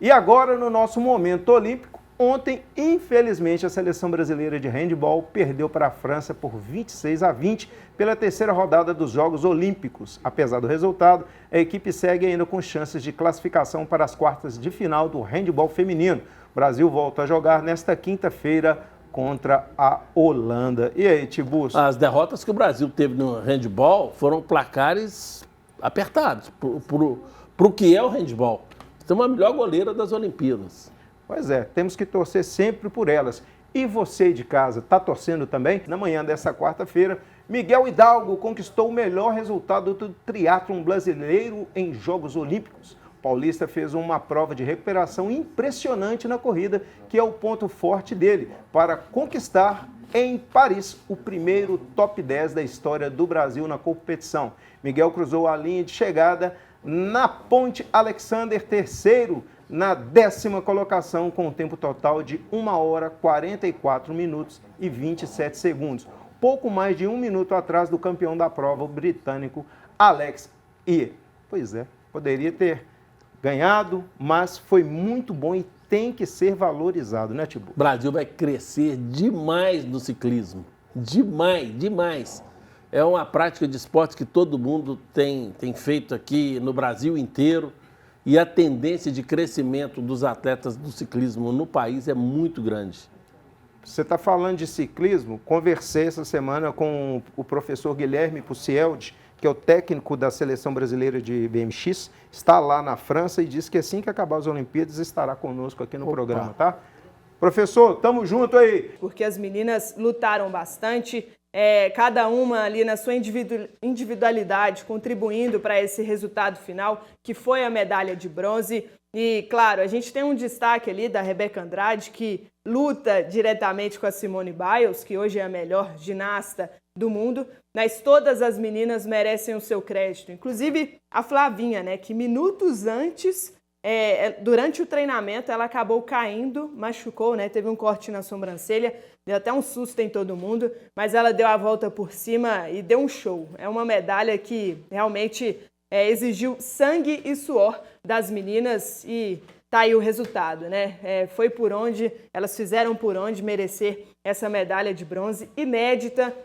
E agora, no nosso momento olímpico, ontem, infelizmente, a seleção brasileira de handebol perdeu para a França por 26-20 pela terceira rodada dos Jogos Olímpicos. Apesar do resultado, a equipe segue ainda com chances de classificação para as quartas de final do handebol feminino. O Brasil volta a jogar nesta quinta-feira contra a Holanda. E aí, Tiburcio? As derrotas que o Brasil teve no handebol foram placares apertados para o que é o handebol. Tem a melhor goleira das Olimpíadas. Pois é, temos que torcer sempre por elas. E você de casa, está torcendo também? Na manhã dessa quarta-feira, Miguel Hidalgo conquistou o melhor resultado do triatlon brasileiro em Jogos Olímpicos. O paulista fez uma prova de recuperação impressionante na corrida, que é o ponto forte dele, para conquistar em Paris o primeiro top 10 da história do Brasil na competição. Miguel cruzou a linha de chegada na Ponte Alexander III, na 10ª colocação, com um tempo total de 1 hora, 44 minutos e 27 segundos. Pouco mais de 1 minuto atrás do campeão da prova, o britânico Alex Ier. Pois é, poderia ter ganhado, mas foi muito bom e tem que ser valorizado, né, Tiburcio? O Brasil vai crescer demais no ciclismo. Demais, demais. É uma prática de esporte que todo mundo tem feito aqui no Brasil inteiro. E a tendência de crescimento dos atletas do ciclismo no país é muito grande. Você está falando de ciclismo? Conversei essa semana com o professor Guilherme Pucieldi, que é o técnico da Seleção Brasileira de BMX, está lá na França e disse que assim que acabar as Olimpíadas estará conosco aqui no programa, tá? Professor, tamo junto aí! Porque as meninas lutaram bastante, cada uma ali na sua individualidade, contribuindo para esse resultado final, que foi a medalha de bronze. E, claro, a gente tem um destaque ali da Rebeca Andrade, que luta diretamente com a Simone Biles, que hoje é a melhor ginasta do mundo, mas todas as meninas merecem o seu crédito. Inclusive a Flavinha, né, que minutos antes, durante o treinamento, ela acabou caindo, machucou, né, teve um corte na sobrancelha, deu até um susto em todo mundo, mas ela deu a volta por cima e deu um show. É uma medalha que realmente exigiu sangue e suor das meninas e tá aí o resultado, né? Foi por onde, elas fizeram por onde merecer essa medalha de bronze inédita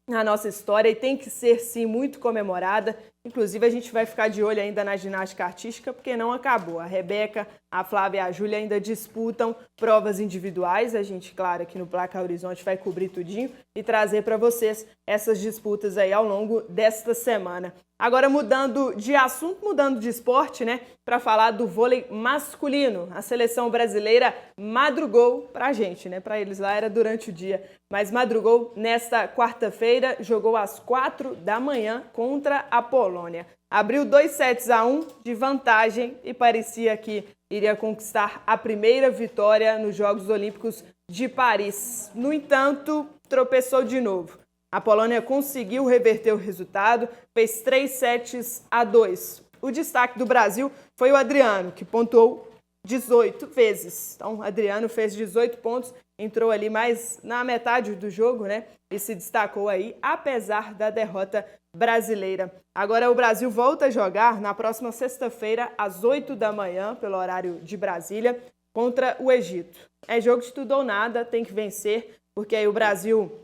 na nossa história e tem que ser, sim, muito comemorada. Inclusive, a gente vai ficar de olho ainda na ginástica artística, porque não acabou. A Rebeca, a Flávia e a Júlia ainda disputam provas individuais. A gente, claro, aqui no Placa Horizonte vai cobrir tudinho e trazer para vocês essas disputas aí ao longo desta semana. Agora, mudando de assunto, mudando de esporte, né? Para falar do vôlei masculino. A seleção brasileira madrugou para a gente, né? Para eles lá era durante o dia. Mas madrugou nesta quarta-feira, jogou às 4 da manhã contra a Polônia. Abriu 2-1 de vantagem e parecia que iria conquistar a primeira vitória nos Jogos Olímpicos de Paris. No entanto, tropeçou de novo. A Polônia conseguiu reverter o resultado, fez 3-2. O destaque do Brasil foi o Adriano, que pontuou 18 vezes. Então, o Adriano fez 18 pontos, entrou ali mais na metade do jogo, né? E se destacou aí, apesar da derrota brasileira. Agora o Brasil volta a jogar na próxima sexta-feira, às 8 da manhã, pelo horário de Brasília, contra o Egito. É jogo de tudo ou nada, tem que vencer, porque aí o Brasil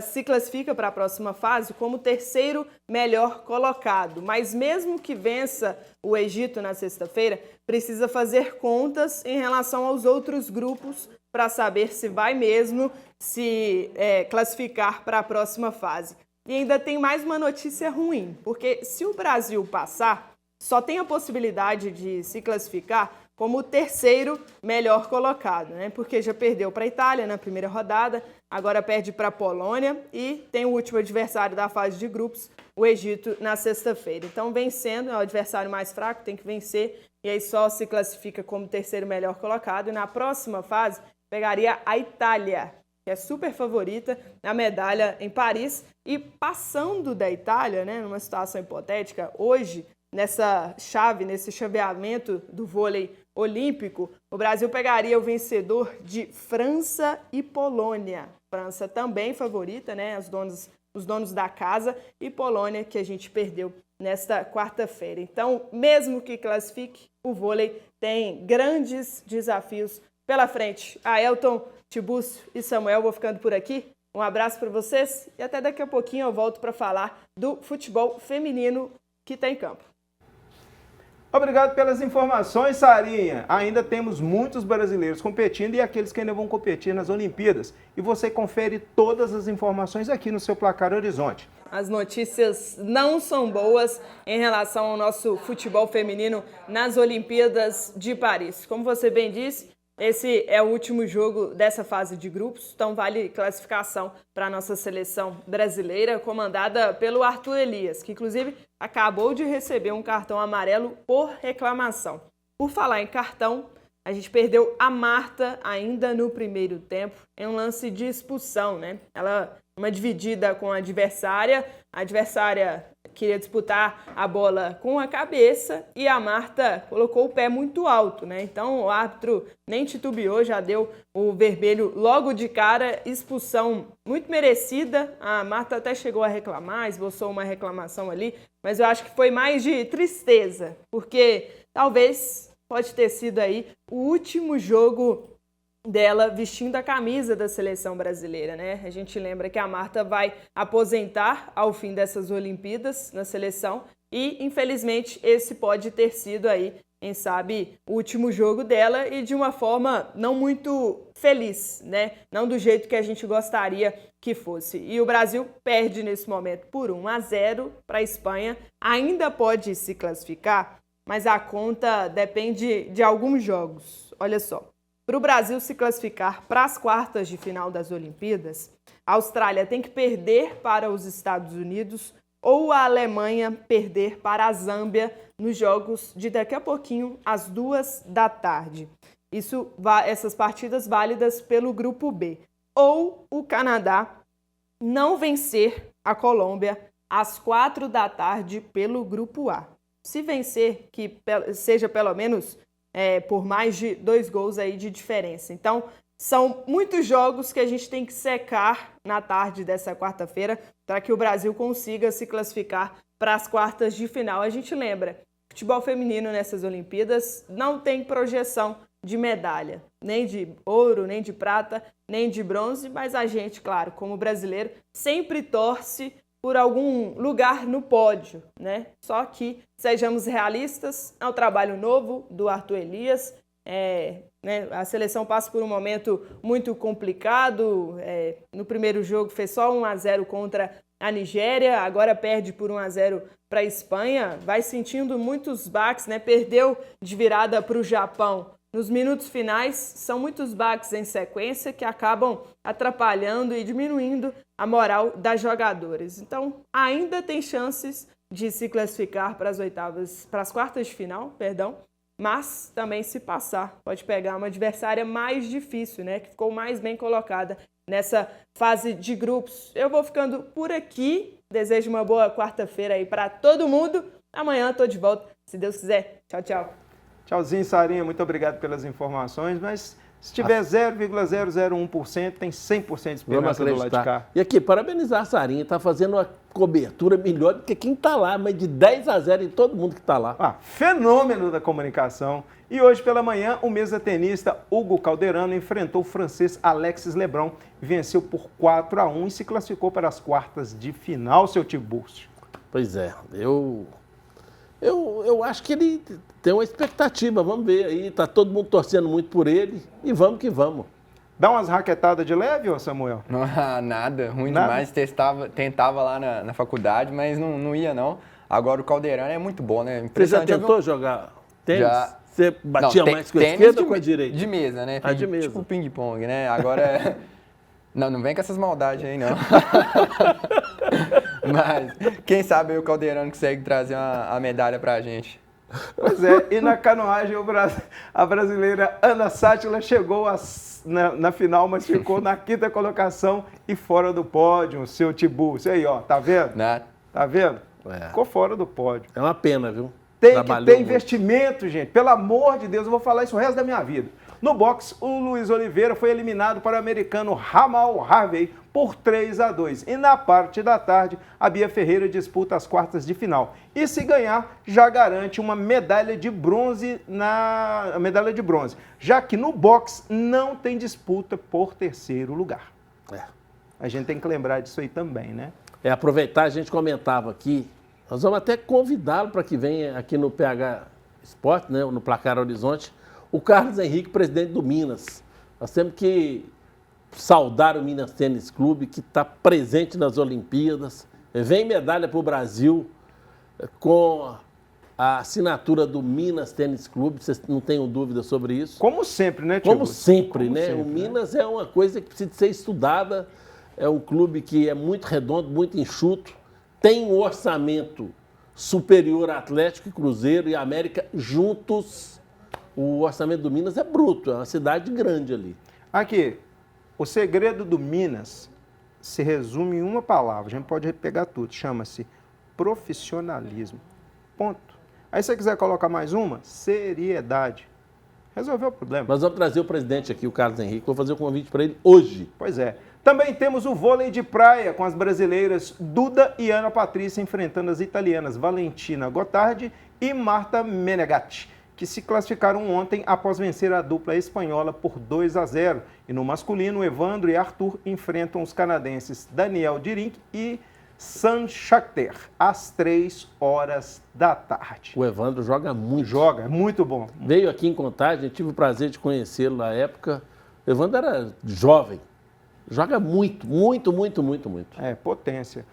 se classifica para a próxima fase como o terceiro melhor colocado. Mas mesmo que vença o Egito na sexta-feira, precisa fazer contas em relação aos outros grupos para saber se vai mesmo se classificar para a próxima fase. E ainda tem mais uma notícia ruim, porque se o Brasil passar, só tem a possibilidade de se classificar como o terceiro melhor colocado, né? Porque já perdeu para a Itália na primeira rodada, agora perde para a Polônia e tem o último adversário da fase de grupos, o Egito, na sexta-feira. Então, vencendo, é o adversário mais fraco, tem que vencer, e aí só se classifica como terceiro melhor colocado. E na próxima fase, pegaria a Itália, que é super favorita na medalha em Paris. E passando da Itália, né, numa situação hipotética, hoje, nessa chave, nesse chaveamento do vôlei olímpico, o Brasil pegaria o vencedor de França e Polônia. França também favorita, né, os donos da casa, e Polônia, que a gente perdeu nesta quarta-feira. Então, mesmo que classifique, o vôlei tem grandes desafios pela frente. Aelton, Tibúrcio e Samuel, vou ficando por aqui. Um abraço para vocês e até daqui a pouquinho eu volto para falar do futebol feminino que está em campo. Obrigado pelas informações, Sarinha. Ainda temos muitos brasileiros competindo e aqueles que ainda vão competir nas Olimpíadas. E você confere todas as informações aqui no seu Placar Horizonte. As notícias não são boas em relação ao nosso futebol feminino nas Olimpíadas de Paris. Como você bem disse, esse é o último jogo dessa fase de grupos, então vale classificação para a nossa seleção brasileira, comandada pelo Arthur Elias, que inclusive acabou de receber um cartão amarelo por reclamação. Por falar em cartão, a gente perdeu a Marta ainda no primeiro tempo, em um lance de expulsão, né? Ela, uma dividida com a adversária queria disputar a bola com a cabeça e a Marta colocou o pé muito alto, né? Então o árbitro nem titubeou, já deu o vermelho logo de cara, expulsão muito merecida. A Marta até chegou a reclamar, esboçou uma reclamação ali, mas eu acho que foi mais de tristeza, porque talvez pode ter sido aí o último jogo dela vestindo a camisa da seleção brasileira, né? A gente lembra que a Marta vai aposentar ao fim dessas Olimpíadas na seleção e, infelizmente, esse pode ter sido aí, quem sabe, o último jogo dela e de uma forma não muito feliz, né? Não do jeito que a gente gostaria que fosse. E o Brasil perde nesse momento por 1-0 para a Espanha, ainda pode se classificar, mas a conta depende de alguns jogos. Olha só. Para o Brasil se classificar para as quartas de final das Olimpíadas, a Austrália tem que perder para os Estados Unidos ou a Alemanha perder para a Zâmbia nos jogos de daqui a pouquinho, às 14h. Essas partidas válidas pelo Grupo B. Ou o Canadá não vencer a Colômbia às 16h pelo Grupo A. Se vencer, que seja pelo menos por mais de 2 gols aí de diferença. Então, são muitos jogos que a gente tem que secar na tarde dessa quarta-feira para que o Brasil consiga se classificar para as quartas de final. A gente lembra, futebol feminino nessas Olimpíadas não tem projeção de medalha, nem de ouro, nem de prata, nem de bronze, mas a gente, claro, como brasileiro, sempre torce por algum lugar no pódio, né? Só que, sejamos realistas, é um trabalho novo do Arthur Elias, né? A seleção passa por um momento muito complicado, no primeiro jogo fez só 1-0 contra a Nigéria, agora perde por 1-0 para a Espanha, vai sentindo muitos baques, né? Perdeu de virada para o Japão. Nos minutos finais, são muitos baques em sequência que acabam atrapalhando e diminuindo a moral das jogadoras. Então, ainda tem chances de se classificar para as quartas de final, mas também se passar, pode pegar uma adversária mais difícil, né, que ficou mais bem colocada nessa fase de grupos. Eu vou ficando por aqui, desejo uma boa quarta-feira aí para todo mundo. Amanhã estou de volta, se Deus quiser. Tchau, tchau. Tchauzinho, Sarinha, muito obrigado pelas informações, mas se tiver 0,001%, tem 100% de esperança do lado de cá. E aqui, parabenizar a Sarinha, está fazendo uma cobertura melhor do que quem está lá, mas de 10-0 em todo mundo que está lá. Fenômeno da comunicação. E hoje pela manhã, o mesa-tenista Hugo Calderano enfrentou o francês Alexis Lebrun, venceu por 4-1 e se classificou para as quartas de final, seu Tibúrcio. Pois é, eu acho que ele tem uma expectativa, vamos ver aí, tá todo mundo torcendo muito por ele e vamos que vamos. Dá umas raquetadas de leve, ô Samuel? Nada, ruim demais, tentava lá na faculdade, mas não ia não. Agora o Calderano é muito bom, né? Você já tentou jogar tênis? Já. Você batia mais com a esquerda ou com a direita? De mesa, né? De mesa. Tipo ping-pong, né? Agora, não vem com essas maldades aí não. Mas quem sabe aí o Calderano consegue trazer a medalha pra gente. Pois é, e na canoagem a brasileira Ana Sátila chegou na final, mas ficou na 5ª colocação e fora do pódio, seu Tibúrcio. Aí, ó, tá vendo? Tá vendo? Ficou fora do pódio. É uma pena, viu? Tem Trabalhou que ter muito. investimento, gente. Pelo amor de Deus, eu vou falar isso o resto da minha vida. No boxe, o Luiz Oliveira foi eliminado para o americano Jamal Harvey por 3-2. E na parte da tarde, a Bia Ferreira disputa as quartas de final. E se ganhar, já garante uma medalha de bronze já que no boxe não tem disputa por terceiro lugar. É. A gente tem que lembrar disso aí também, né? Aproveitar, a gente comentava aqui, nós vamos até convidá-lo para que venha aqui no PH Esporte, né, no Placar Horizonte, o Carlos Henrique, presidente do Minas. Nós temos que saudar o Minas Tênis Clube, que está presente nas Olimpíadas. Vem medalha para o Brasil com a assinatura do Minas Tênis Clube, vocês não tenham dúvida sobre isso. Como sempre, né, tio? Como sempre, Como né? sempre, O Minas é uma coisa que precisa ser estudada, é um clube que é muito redondo, muito enxuto, tem um orçamento superior a Atlético e Cruzeiro e América juntos. O orçamento do Minas é bruto, é uma cidade grande ali. Aqui, o segredo do Minas se resume em uma palavra, a gente pode pegar tudo, chama-se profissionalismo. Ponto. Aí se você quiser colocar mais uma, seriedade. Resolveu o problema. Nós vamos trazer o presidente aqui, o Carlos Henrique, vou fazer um convite para ele hoje. Pois é. Também temos o vôlei de praia com as brasileiras Duda e Ana Patrícia enfrentando as italianas Valentina Gottardi e Marta Menegatti, que se classificaram ontem após vencer a dupla espanhola por 2-0. E no masculino, Evandro e Arthur enfrentam os canadenses Daniel Dirink e San Shakhtar, às 3h da tarde. O Evandro joga muito. Joga, é muito bom. Veio aqui em Contagem, tive o prazer de conhecê-lo na época. O Evandro era jovem. Joga muito, muito, muito, muito, muito. É, potência.